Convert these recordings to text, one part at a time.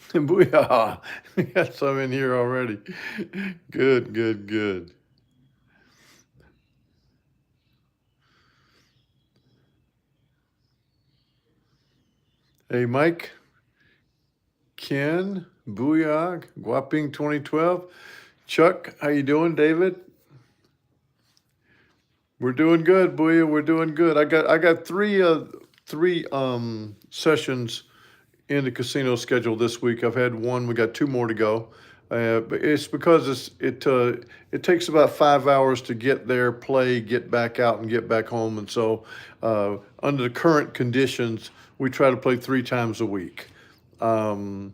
Booyah! We got some in here already. Good, good, good. Hey, Mike, Ken, Booyah, Guaping 2012. Chuck, how you doing, David? We're doing good, Booyah. We're doing good. I got three sessions in the casino schedule this week. I've had one. We got two more to go. But it's because it takes about 5 hours to get there, play, get back out, and get back home. And so, under the current conditions, we try to play three times a week. Um,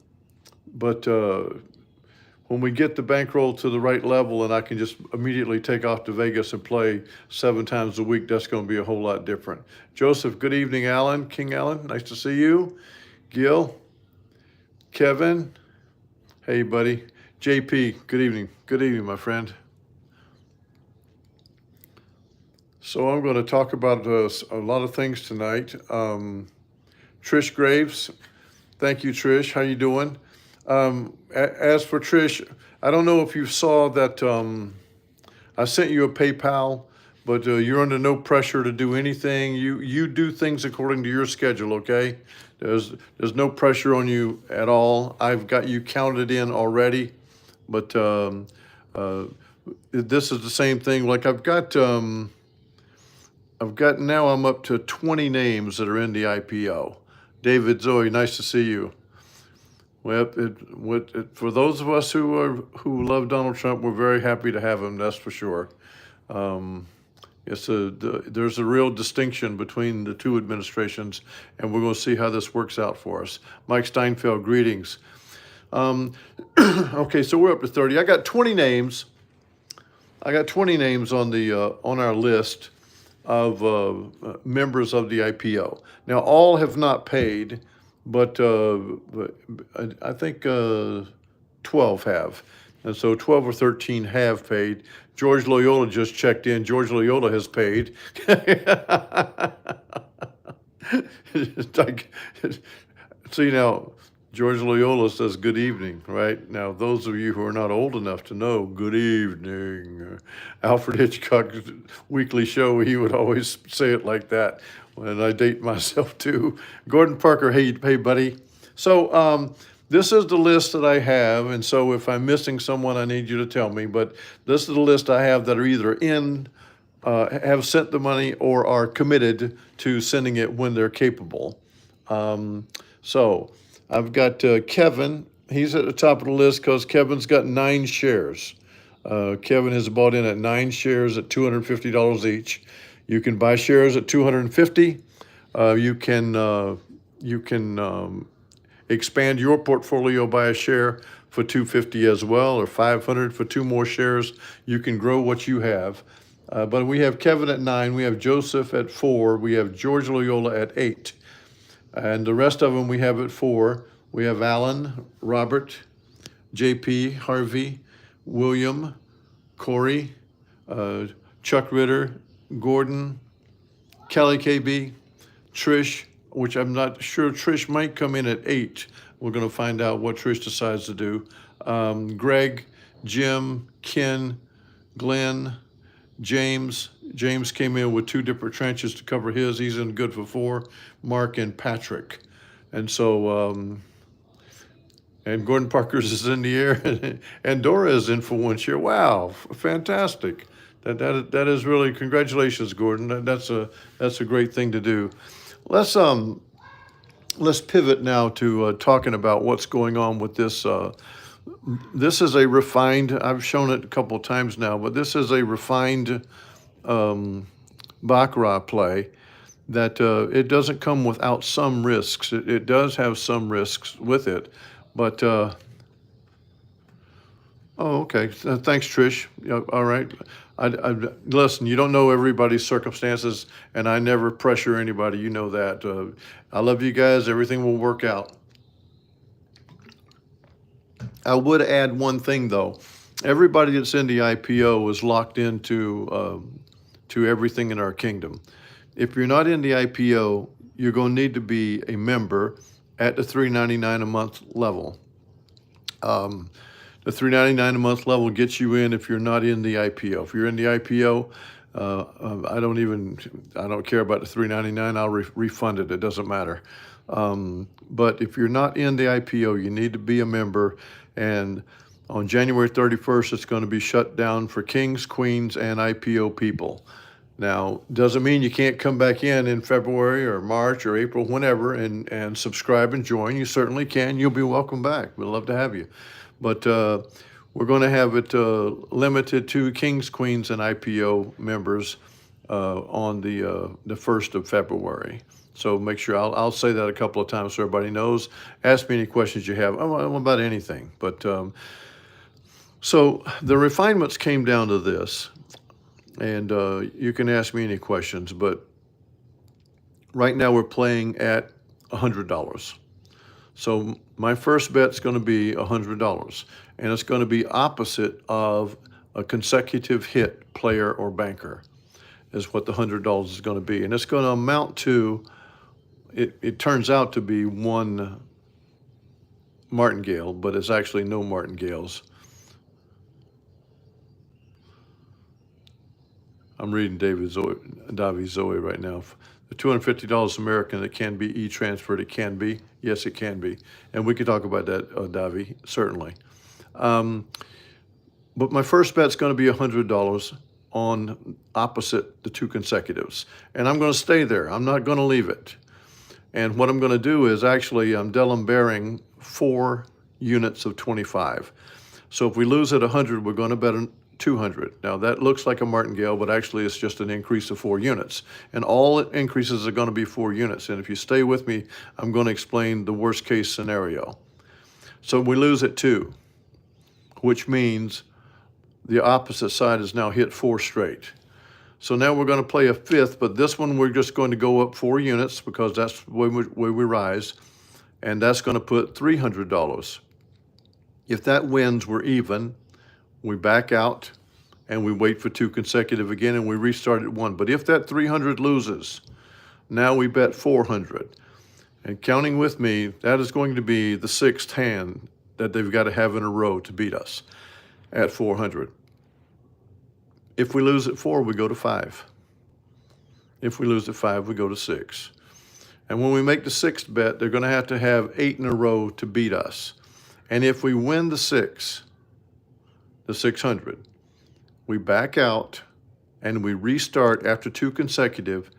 but when we get the bankroll to the right level, and I can just immediately take off to Vegas and play seven times a week, that's going to be a whole lot different. Joseph, good evening, Alan, King Alan. Nice to see you. Gil, Kevin, hey, buddy. JP, good evening. Good evening, my friend. So I'm going to talk about a lot of things tonight. Trish Graves, thank you, Trish. How you doing? As for Trish, I don't know if you saw that I sent you a PayPal, but you're under no pressure to do anything. You do things according to your schedule, okay? There's no pressure on you at all. I've got you counted in already, but uh, this is the same thing. Like I've got now. I'm up to 20 names that are in the IPO. David, Zoe, nice to see you. Well, for those of us who love Donald Trump, we're very happy to have him. That's for sure. Um, there's a real distinction between the two administrations, and we're going to see how this works out for us. Mike Steinfeld, greetings. Um, okay, so we're up to 30. I got 20 names. I got 20 names on the on our list of members of the IPO. Now, all have not paid, but I think 12 have. And so 12 or 13 have paid. George Loyola just checked in. George Loyola has paid. It's like, see now, George Loyola says good evening, right? Now, those of you who are not old enough to know, good evening. Alfred Hitchcock's weekly show, he would always say it like that. When I date myself too. Gordon Parker, hey, buddy. So this is the list that I have, and so if I'm missing someone, I need you to tell me. But this is the list I have that are either have sent the money or are committed to sending it when they're capable. So I've got Kevin. He's at the top of the list because Kevin's got 9 shares. Kevin has bought in at 9 shares at $250 each. You can buy shares at 250. You can expand your portfolio by a share for 250 as well, or 500 for two more shares. You can grow what you have. But we have Kevin at 9, we have Joseph at 4, we have George Loyola at 8, and the rest of them we have at 4. We have Alan, Robert, JP, Harvey, William, Corey, uh, Chuck Ritter, Gordon, Kelly KB, Trish, which I'm not sure. Trish might come in at 8. We're going to find out what Trish decides to do. Greg, Jim, Ken, Glenn, James. James came in with 2 different tranches to cover his. He's in good for 4. Mark and Patrick. And so, and Gordon Parker's is in the air, and Dora is in for 1 share. Wow, fantastic! That is really congratulations, Gordon. That's a great thing to do. Let's um let's pivot now to talking about what's going on with this. This is a refined. I've shown it a couple of times now, but this is a refined baccarat play that it doesn't come without some risks. It does have some risks with it, but oh, okay. Thanks, Trish. Yeah, all right. Listen, you don't know everybody's circumstances, and I never pressure anybody. You know that. I love you guys. Everything will work out. I would add one thing though. Everybody that's in the IPO is locked into to everything in our kingdom. If you're not in the IPO, you're going to need to be a member at the $3.99 a month level. The $3.99 a month level gets you in if you're not in the IPO. If you're in the IPO, I don't care about the $3.99. I'll refund it. It doesn't matter. But if you're not in the IPO, you need to be a member. And on January 31st, it's going to be shut down for kings, queens, and IPO people. Now, doesn't mean you can't come back in February or March or April, whenever, and subscribe and join. You certainly can. You'll be welcome back. We'd love to have you. But we're going to have it limited to kings, queens, and IPO members on the 1st of February. So make sure, I'll say that a couple of times so everybody knows. Ask me any questions you have about anything. But so the refinements came down to this. And you can ask me any questions, but right now we're playing at $100. So my first bet's going to be $100, and it's going to be opposite of a consecutive hit player or banker, is what the $100 is going to be. And it's going to amount to, it turns out to be one martingale, but it's actually no martingales. I'm reading Davi Zoe right now. The $250 American, it can be e-transferred. It can be. Yes, it can be. And we could talk about that, Davi, certainly. But my first bet's going to be $100 on opposite the two consecutives. And I'm going to stay there. I'm not going to leave it. And what I'm going to do is actually I'm Delaware 4 units of 25. So if we lose at 100, we're going to bet 200. Now that looks like a martingale, but actually it's just an increase of 4 units. And all increases are going to be 4 units. And if you stay with me, I'm going to explain the worst case scenario. So we lose at 2, which means the opposite side has now hit 4 straight. So now we're going to play a 5th, but this one we're just going to go up 4 units because that's the way we rise. And that's going to put $300. If that wins, we're even. We back out and we wait for 2 consecutive again and we restart at 1. But if that 300 loses, now we bet 400. And counting with me, that is going to be the 6th hand that they've got to have in a row to beat us at 400. If we lose at 4, we go to 5. If we lose at 5, we go to 6. And when we make the 6th bet, they're going to have 8 in a row to beat us. And if we win the 6, the 600, we back out and we restart after 2 consecutive,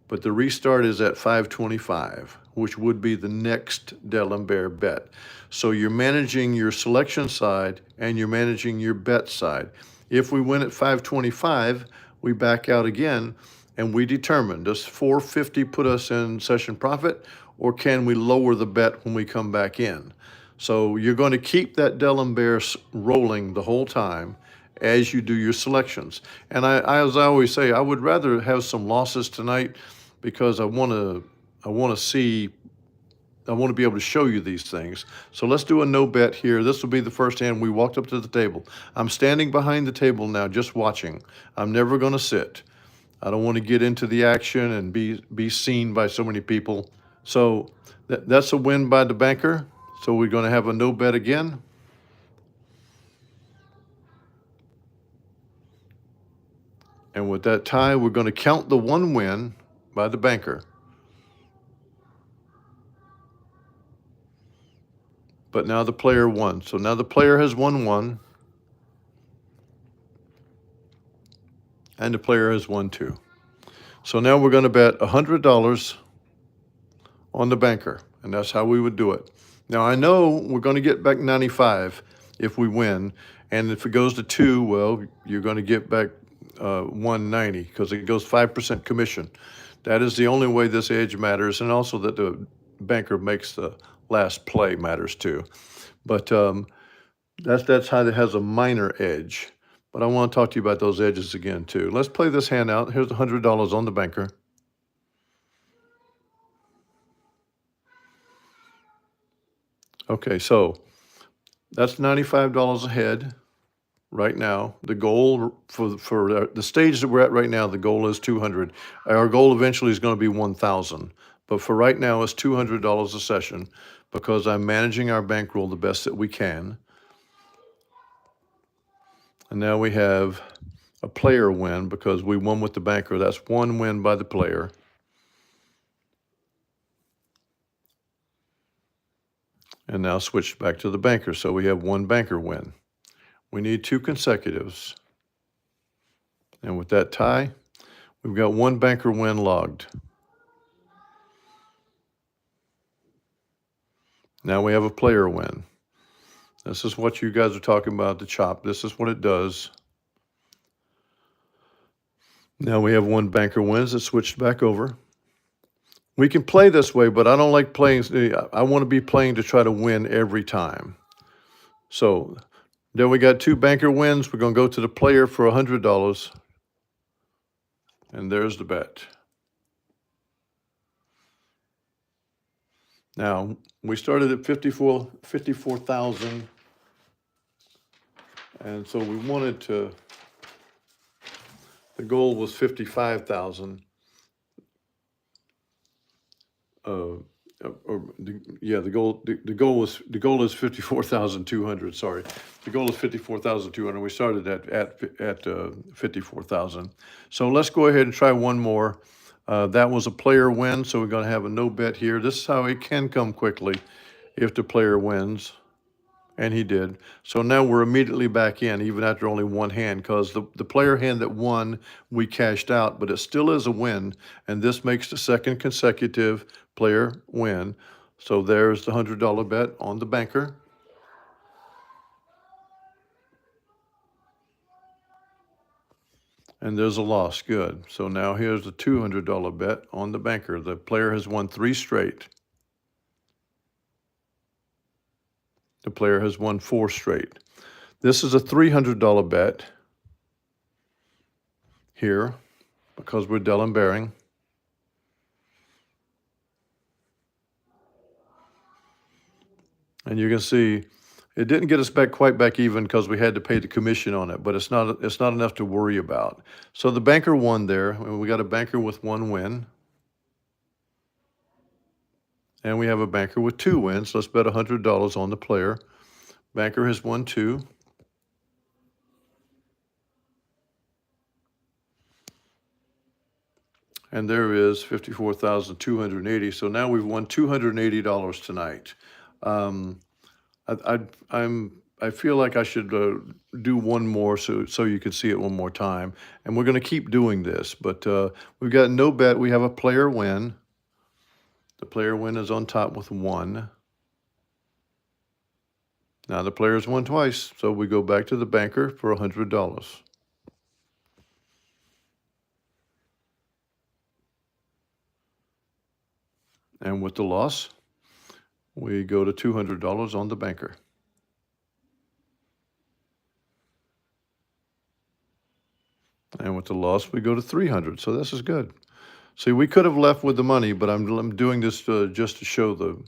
but the restart is at 525, which would be the next Delaware bet. So you're managing your selection side and you're managing your bet side. If we win at 525, we back out again and we determine, does 450 put us in session profit, or can we lower the bet when we come back in? So you're going to keep that Delaware rolling the whole time as you do your selections. And as I always say, I would rather have some losses tonight because I want to be able to show you these things. So let's do a no bet here. This will be the first hand. We walked up to the table. I'm standing behind the table now, just watching. I'm never going to sit. I don't want to get into the action and be seen by so many people. So that's a win by the banker. So we're going to have a no bet again. And with that tie, we're going to count the 1 win by the banker. But now the player won. So now the player has won 1. And the player has won 2. So now we're going to bet $100 on the banker. And that's how we would do it. Now, I know we're going to get back 95 if we win. And if it goes to 2, well, you're going to get back 190 because it goes 5% commission. That is the only way this edge matters. And also that the banker makes the last play matters too. But that's how it has a minor edge. But I want to talk to you about those edges again too. Let's play this hand out. Here's $100 on the banker. Okay, so that's $95 ahead right now. The goal for the stage that we're at right now, the goal is 200. Our goal eventually is going to be 1,000. But for right now, it's $200 a session because I'm managing our bankroll the best that we can. And now we have a player win because we won with the banker. That's one win by the player. And now switch back to the banker. So we have one banker win. We need two consecutives. And with that tie, we've got one banker win logged. Now we have a player win. This is what you guys are talking about, the chop. This is what it does. Now we have one banker wins that switched back over. We can play this way, but I don't like playing. I want to be playing to try to win every time. So there we got two banker wins. We're going to go to the player for $100. And there's the bet. Now, we started at 54,000. And so we wanted to, the goal was 55,000. The goal is 54,200. Sorry, the goal is 54,200. We started at 54,000. So let's go ahead and try one more. That was a player win, so we're going to have a no bet here. This is how it can come quickly if the player wins, and he did. So now we're immediately back in, even after only one hand, because the player hand that won, we cashed out, but it still is a win, and this makes the second consecutive player win. So there's the $100 bet on the banker. And there's a loss, good. So now here's the $200 bet on the banker. The player has won 3 straight. The player has won 4 straight. This is a $300 bet here because we're Dellenbaring. And you can see it didn't get us quite back even because we had to pay the commission on it, but it's not enough to worry about. So the banker won there. We got a banker with 1 win. And we have a banker with 2 wins. Let's bet $100 on the player. Banker has won 2. And there is 54,280. So now we've won $280 tonight. I feel like I should do one more so you can see it one more time. And we're going to keep doing this. But we've got no bet. We have a player win. The player win is on top with 1. Now the player's won twice. So we go back to the banker for $100. And with the loss, we go to $200 on the banker. And with the loss, we go to $300. So this is good. See, we could have left with the money, but I'm doing this just to show the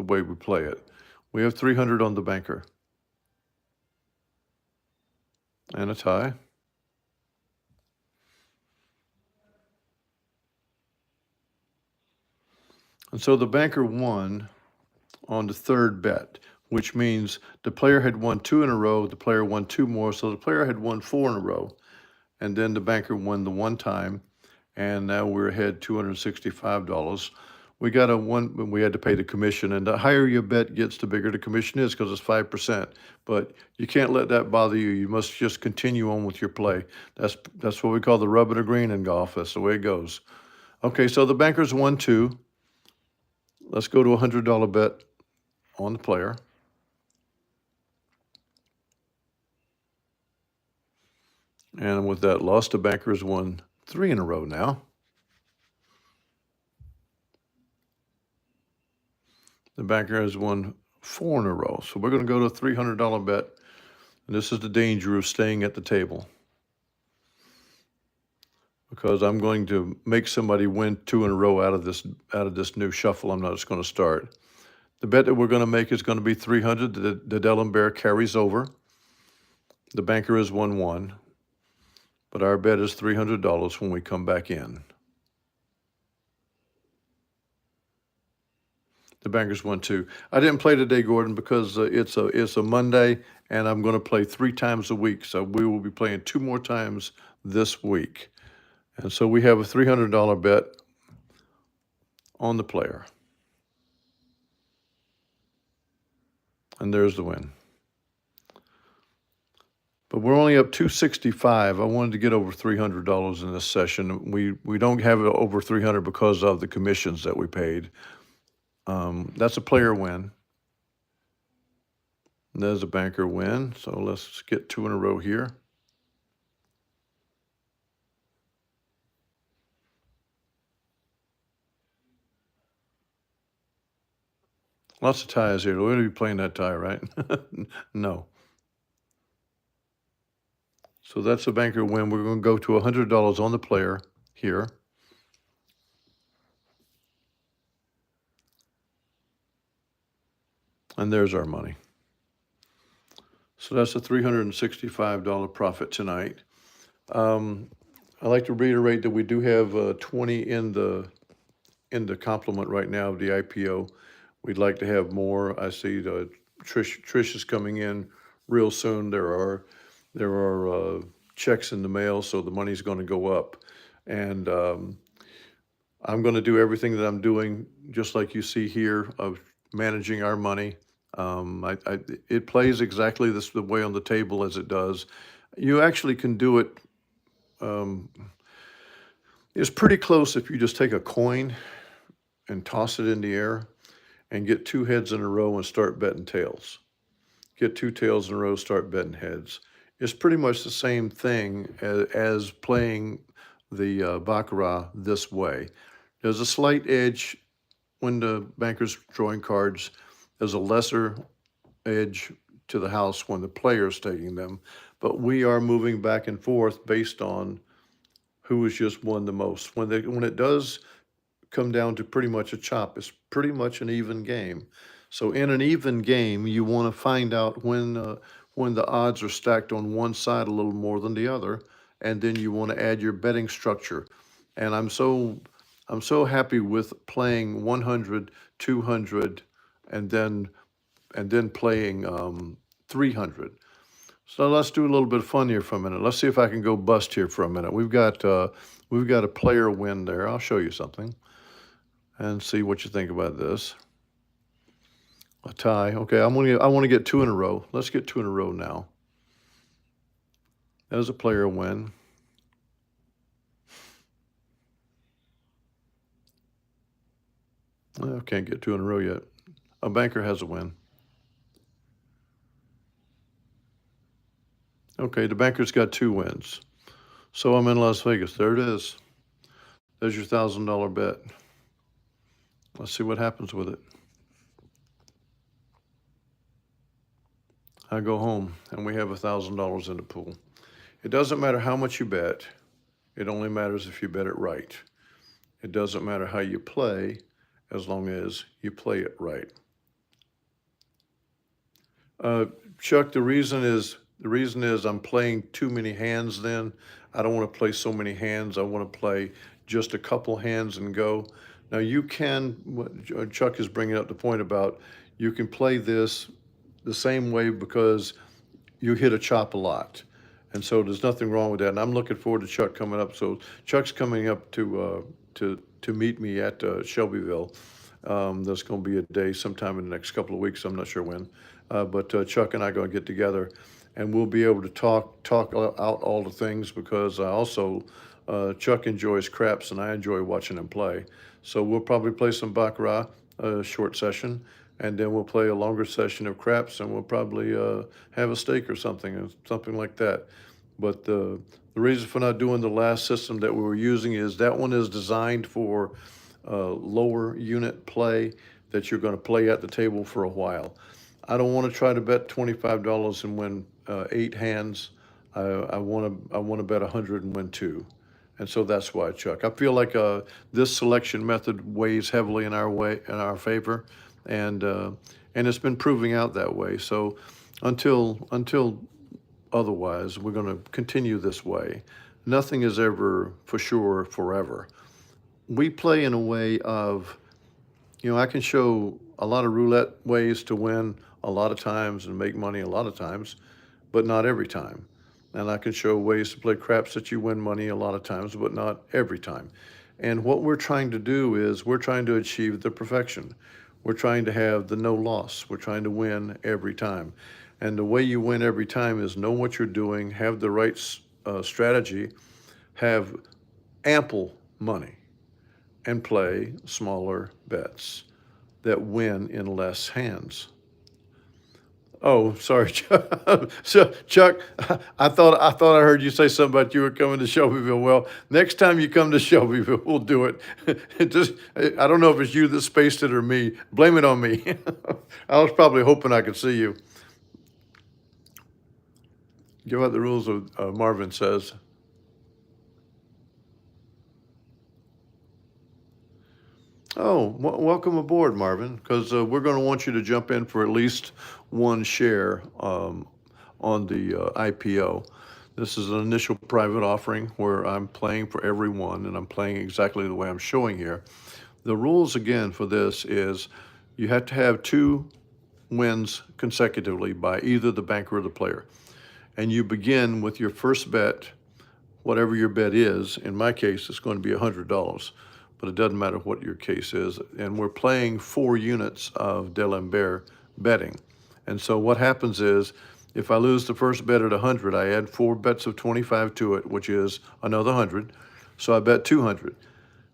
way we play it. We have $300 on the banker. And a tie. And so the banker won on the 3rd bet, which means the player had won 2 in a row, the player won 2 more, so the player had won 4 in a row. And then the banker won the 1 time, and now we're ahead $265. We got we had to pay the commission, and the higher your bet gets, the bigger the commission is because it's 5%. But you can't let that bother you. You must just continue on with your play. That's what we call the rub of the green in golf. That's the way it goes. Okay, so the banker's won 2. Let's go to a $100 bet on the player. And with that loss, the banker has won 3 in a row now. The banker has won 4 in a row. So we're going to go to a $300 bet. And this is the danger of staying at the table, because I'm going to make somebody win 2 in a row out of this new shuffle I'm not just going to start. The bet that we're going to make is going to be 300. The Dellenbear carries over. The banker has won 1. But our bet is $300 when we come back in. The Bankers won too. I didn't play today, Gordon, because it's a Monday, and I'm going to play 3 times a week. So we will be playing 2 more times this week, and so we have a $300 bet on the player, and there's the win. But we're only up 265. I wanted to get over $300 in this session. We don't have it over 300 because of the commissions that we paid. That's a player win. There's a banker win. So let's get 2 in a row here. Lots of ties here. We're going to be playing that tie, right? No. So that's a banker win. We're going to go to $100 on the player here. And there's our money. So that's a $365 profit tonight. I'd like to reiterate that we do have 20 in the complement right now of the IPO. We'd like to have more. I see Trish is coming in real soon. There are checks in the mail, so the money's going to go up. And I'm going to do everything that I'm doing, just like you see here, of managing our money. It plays exactly the way on the table as it does. You actually can do it. It's pretty close if you just take a coin and toss it in the air and get 2 heads in a row and start betting tails. Get 2 tails in a row, start betting heads. It's pretty much the same thing as playing the Baccarat this way. There's a slight edge when the banker's drawing cards. There's a lesser edge to the house when the player's taking them. But we are moving back and forth based on who has just won the most. When it does come down to pretty much a chop, it's pretty much an even game. So in an even game, you want to find out when the odds are stacked on one side a little more than the other, and then you want to add your betting structure. And I'm so happy with playing 100, 200, and then playing 300. So let's do a little bit of fun here for a minute. Let's see if I can go bust here for a minute. We've got a player win there. I'll show you something and see what you think about this. A tie. Okay, I want to get 2 in a row. Let's get 2 in a row now. There's a player win. I can't get 2 in a row yet. A banker has a win. Okay, the banker's got 2 wins. So I'm in Las Vegas. There it is. There's your $1,000 bet. Let's see what happens with it. I go home and we have $1,000 in the pool. It doesn't matter how much you bet. It only matters if you bet it right. It doesn't matter how you play as long as you play it right. Chuck, the reason is I'm playing too many hands then. I don't want to play so many hands. I want to play just a couple hands and go. Now you can, Chuck is bringing up the point about you can play this the same way because you hit a chop a lot. And so there's nothing wrong with that. And I'm looking forward to Chuck coming up. So Chuck's coming up to meet me at Shelbyville. There's going to be a day sometime in the next couple of weeks. I'm not sure when. But Chuck and I are going to get together, and we'll be able to talk out all the things because I also, Chuck enjoys craps and I enjoy watching him play. So we'll probably play some Baccarat, short session, and then we'll play a longer session of craps, and we'll probably have a steak or something like that. But the reason for not doing the last system that we were using is that one is designed for lower unit play that you're going to play at the table for a while. I don't want to try to bet $25 and win 8 hands. I want to bet 100 and win 2. And so that's why, Chuck. I feel like this selection method weighs heavily in our favor, and it's been proving out that way. So until otherwise, we're going to continue this way. Nothing is ever for sure forever. We play in a way of, I can show a lot of roulette ways to win a lot of times and make money a lot of times, but not every time. And I can show ways to play craps that you win money a lot of times, but not every time. And what we're trying to do is we're trying to achieve the perfection. We're trying to have the no loss. We're trying to win every time. And the way you win every time is know what you're doing, have the right strategy, have ample money, and play smaller bets that win in less hands. Oh, sorry, Chuck. So, Chuck, I thought I heard you say something about you were coming to Shelbyville. Well, next time you come to Shelbyville, we'll do it. Just, I don't know if it's you that spaced it or me. Blame it on me. I was probably hoping I could see you. Give out the rules of Marvin says. Oh, welcome aboard, Marvin, because we're going to want you to jump in for at least one share on the IPO. This is an initial private offering where I'm playing for everyone, and I'm playing exactly the way I'm showing here. The rules, again, for this is you have to have 2 wins consecutively by either the banker or the player. And you begin with your first bet, whatever your bet is. In my case, it's going to be $100. But it doesn't matter what your case is. And we're playing 4 units of D'Alembert betting. And so what happens is, if I lose the first bet at 100, I add 4 bets of 25 to it, which is another 100. So I bet 200.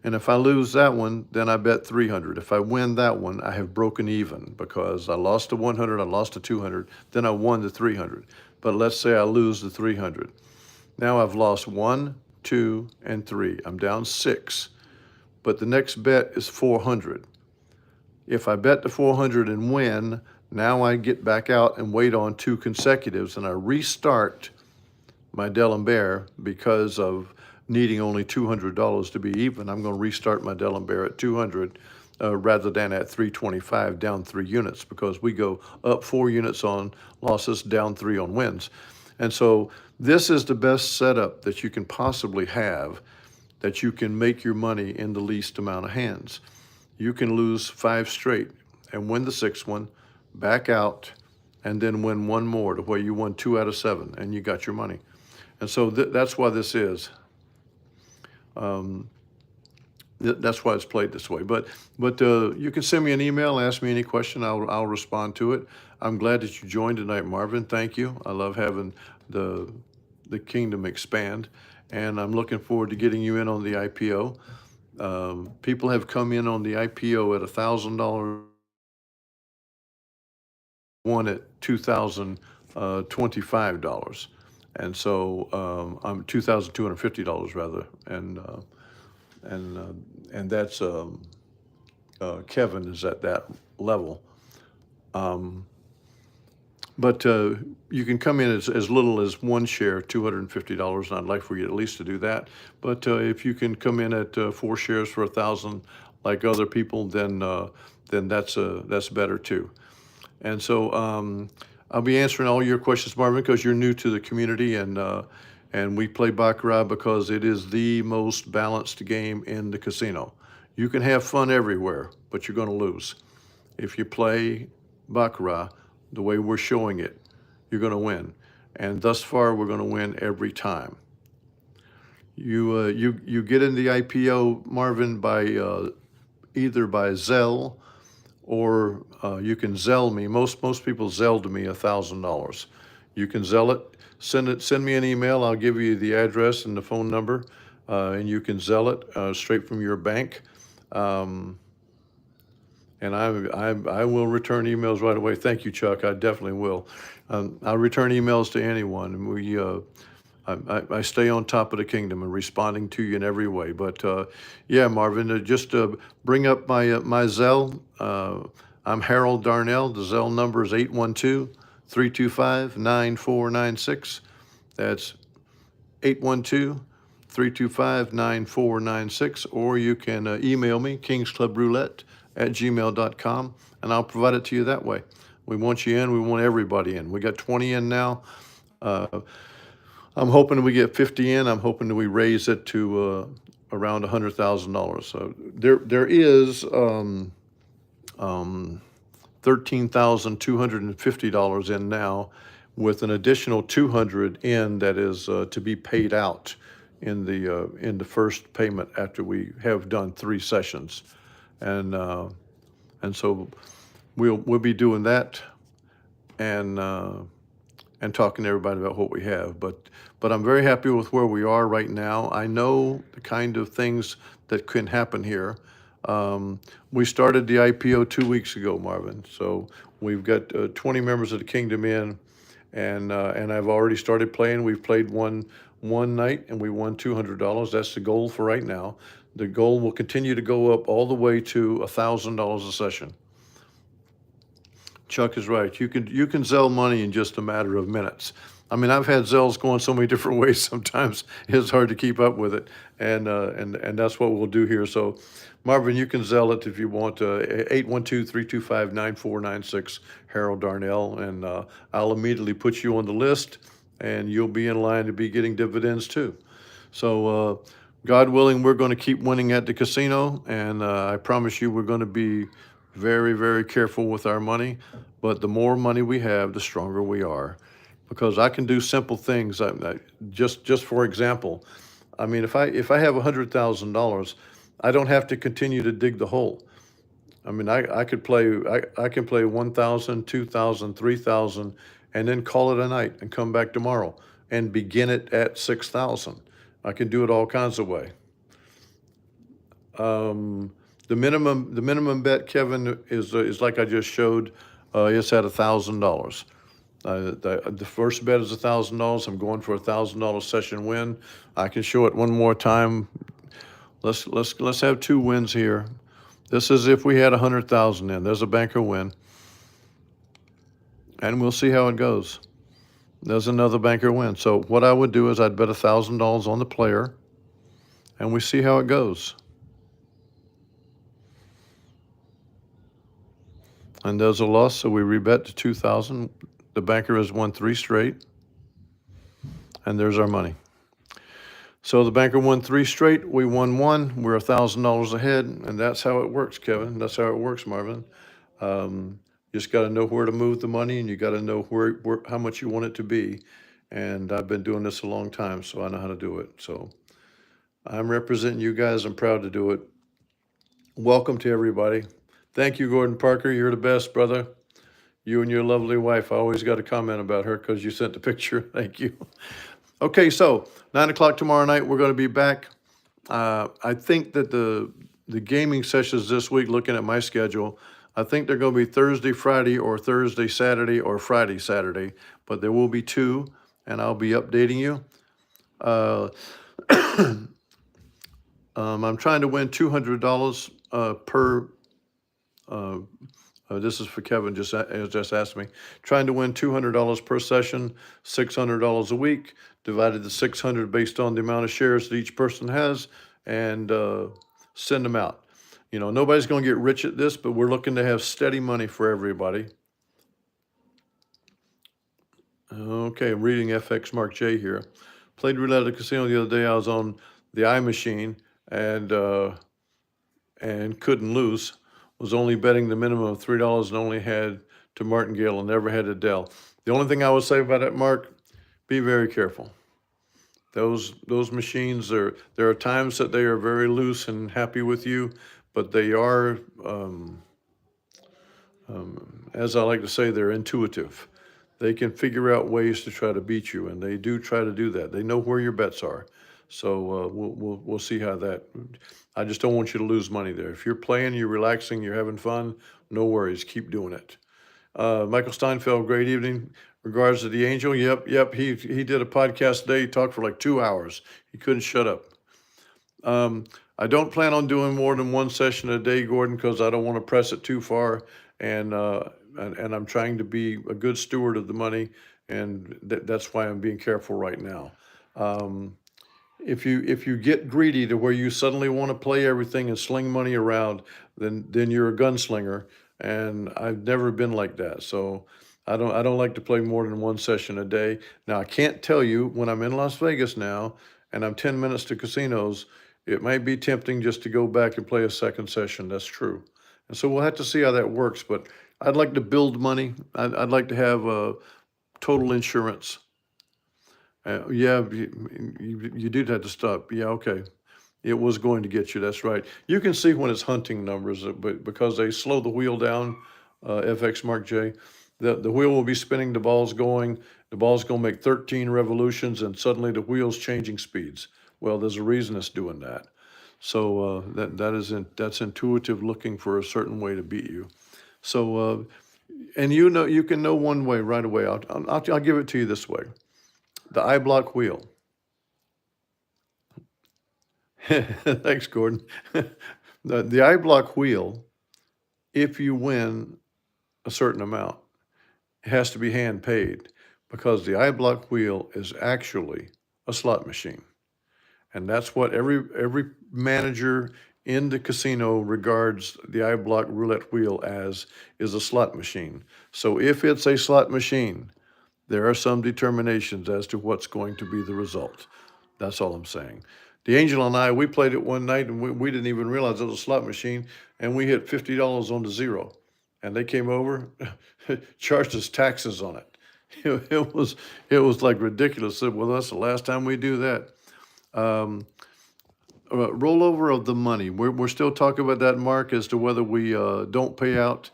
And if I lose that one, then I bet 300. If I win that one, I have broken even because I lost the 100, I lost the 200, then I won the 300. But let's say I lose the 300. Now I've lost 1, 2, and 3. I'm down 6. But the next bet is 400. If I bet the 400 and win, now I get back out and wait on 2 consecutives, and I restart my D'Alembert because of needing only $200 to be even. I'm going to restart my D'Alembert at 200 rather than at 325, down 3 units, because we go up 4 units on losses, down 3 on wins. And so this is the best setup that you can possibly have, that you can make your money in the least amount of hands. You can lose 5 straight and win the 6th one, back out, and then win 1 more to where you won 2 out of 7 and you got your money. And so that's why this is. That's why it's played this way. But you can send me an email, ask me any question. I'll respond to it. I'm glad that you joined tonight, Marvin. Thank you. I love having the kingdom expand, and I'm looking forward to getting you in on the IPO. People have come in on the IPO at $1,000, one at $2,025, and so I'm $2,250 rather, and that's Kevin is at that level. But you can come in as little as 1 share, $250, and I'd like for you at least to do that. But if you can come in at 4 shares for 1,000, like other people, then that's better too. And so I'll be answering all your questions, Marvin, because you're new to the community, and we play Baccarat because it is the most balanced game in the casino. You can have fun everywhere, but you're going to lose. If you play Baccarat the way we're showing it, you're going to win. And thus far, we're going to win every time. You get in the IPO, Marvin, by either by Zelle, or you can Zelle me. Most people Zelle to me $1,000. You can Zelle it. Send me an email. I'll give you the address and the phone number, and you can Zelle it straight from your bank. And I will return emails right away. Thank you, Chuck. I definitely will. I'll return emails to anyone. And I stay on top of the kingdom and responding to you in every way. But yeah, Marvin, just bring up my Zelle. I'm Harold Darnell. The Zelle number is 812-325-9496. That's 812-325-9496. Or you can email me, kingsclubroulette@gmail.com, and I'll provide it to you that way. We want you in. We want everybody in. We got 20 in now. I'm hoping we get 50 in. I'm hoping that we raise it to around $100,000. So there is $13,250 in now, with an additional 200 in that is to be paid out in the first payment after we have done 3 sessions, and so we'll be doing that, and talking to everybody about what we have. But I'm very happy with where we are right now. I know the kind of things that can happen here. We started the IPO 2 weeks ago, Marvin. So we've got 20 members of the kingdom in, and I've already started playing. We've played one night and we won $200. That's the goal for right now. The goal will continue to go up all the way to $1,000 a session. Chuck is right. You can Zelle money in just a matter of minutes. I mean, I've had Zells going so many different ways. Sometimes it's hard to keep up with it, and that's what we'll do here. So, Marvin, you can Zelle it if you want. 812-325-9496, Harold Darnell, and I'll immediately put you on the list, and you'll be in line to be getting dividends too. So, God willing, we're going to keep winning at the casino, and I promise you, we're going to be very, very careful with our money. But the more money we have, the stronger we are. Because I can do simple things. Just for example, I mean, if I have $100,000, I don't have to continue to dig the hole. I mean, I can play 1,000, 2,000, 3,000, and then call it a night and come back tomorrow and begin it at 6,000. I can do it all kinds of way. The minimum bet, Kevin, is like I just showed. It's at $1,000. The first bet is $1,000. I'm going for $1,000 session win. I can show it one more time. Let's have 2 wins here. This is if we had 100,000 in. There's a banker win, and we'll see how it goes. There's another banker win. So what I would do is I'd bet $1,000 on the player, and we see how it goes. And there's a loss, so we rebet to 2,000. The banker has won 3 straight, and there's our money. So the banker won 3 straight. We won 1. We're $1,000 ahead, and that's how it works, Kevin. That's how it works, Marvin. You just got to know where to move the money, and you got to know where how much you want it to be. And I've been doing this a long time, so I know how to do it. So I'm representing you guys. I'm proud to do it. Welcome to everybody. Thank you, Gordon Parker. You're the best, brother. You and your lovely wife. I always got a comment about her because you sent the picture. Thank you. Okay, so 9 o'clock tomorrow night, we're going to be back. I think that the gaming sessions this week, looking at my schedule, I think they're going to be Thursday, Friday, or Thursday, Saturday, or Friday, Saturday. But there will be 2, and I'll be updating you. I'm trying to win $200 per. This is for Kevin, just asked me. Trying to win $200 per session, $600 a week, divided to 600 based on the amount of shares that each person has, and send them out. You know, nobody's going to get rich at this, but we're looking to have steady money for everybody. Okay, I'm reading FX Mark J here. Played roulette at the casino the other day. I was on the iMachine and couldn't lose. Was only betting the minimum of $3 and only had to Martingale and never had Adele. The only thing I would say about that, Mark, be very careful. Those machines there are times that they are very loose and happy with you, but they are, as I like to say, they're intuitive. They can figure out ways to try to beat you, and they do try to do that. They know where your bets are. So we'll see how that. I just don't want you to lose money there. If you're playing, you're relaxing, you're having fun, no worries. Keep doing it. Michael Steinfeld, great evening. Regards to the Angel. Yep. He did a podcast today. He talked for like 2 hours. He couldn't shut up. I don't plan on doing more than 1 session a day, Gordon, because I don't want to press it too far. And I'm trying to be a good steward of the money, and that's why I'm being careful right now. If you get greedy to where you suddenly want to play everything and sling money around, then you're a gunslinger, and I've never been like that. So I don't like to play more than 1 session a day. Now I can't tell you when I'm in Las Vegas now and I'm 10 minutes to casinos, it might be tempting just to go back and play a second session. That's true. And so we'll have to see how that works, but I'd like to build money. I'd like to have total insurance. Yeah, you did have to stop. Yeah, okay. It was going to get you. That's right. You can see when it's hunting numbers, but because they slow the wheel down, FX Mark J, the wheel will be spinning. The ball's going. The ball's going to make 13 revolutions, and suddenly the wheel's changing speeds. Well, there's a reason it's doing that. So that's intuitive, looking for a certain way to beat you. So and you can know one way right away. I'll give it to you this way. The eye block wheel. Thanks, Gordon. The eye block wheel, if you win a certain amount, it has to be hand paid, because the eye block wheel is actually a slot machine. And that's what every manager in the casino regards the eye block roulette wheel as, is a slot machine. So if it's a slot machine, there are some determinations as to what's going to be the result. That's all I'm saying. The Angel and I, we played it one night, and we didn't even realize it was a slot machine, and we hit $50 on the zero. And they came over, charged us taxes on it. It was like ridiculous. Well, that's the last time we do that. Rollover of the money. We're still talking about that, Mark, as to whether we don't pay out.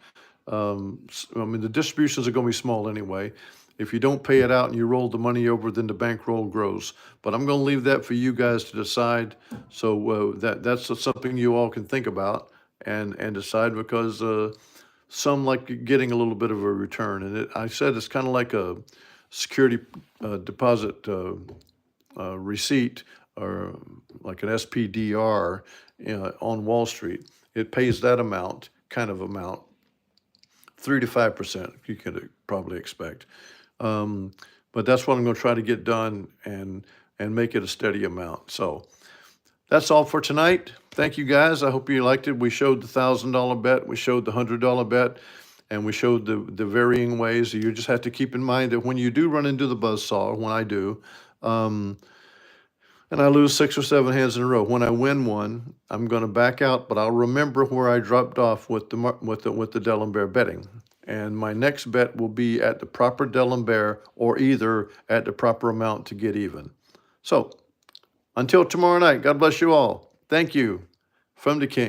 I mean, the distributions are going to be small anyway. If you don't pay it out and you roll the money over, then the bankroll grows. But I'm going to leave that for you guys to decide. So that's something you all can think about and decide, because some like getting a little bit of a return. And I said it's kind of like a security deposit receipt, or like an SPDR on Wall Street. It pays that amount, 3 to 5%, you could probably expect. But that's what I'm going to try to get done, and make it a steady amount. So that's all for tonight. Thank you, guys. I hope you liked it. We showed the $1,000 bet, we showed the $100 bet, and we showed the varying ways. You just have to keep in mind that when you do run into the buzzsaw, when I do, and I lose 6 or 7 hands in a row, when I win one, I'm going to back out, but I'll remember where I dropped off with the D'Alembert betting. And my next bet will be at the proper D'Alembert, or either at the proper amount to get even. So until tomorrow night, God bless you all. Thank you from the King.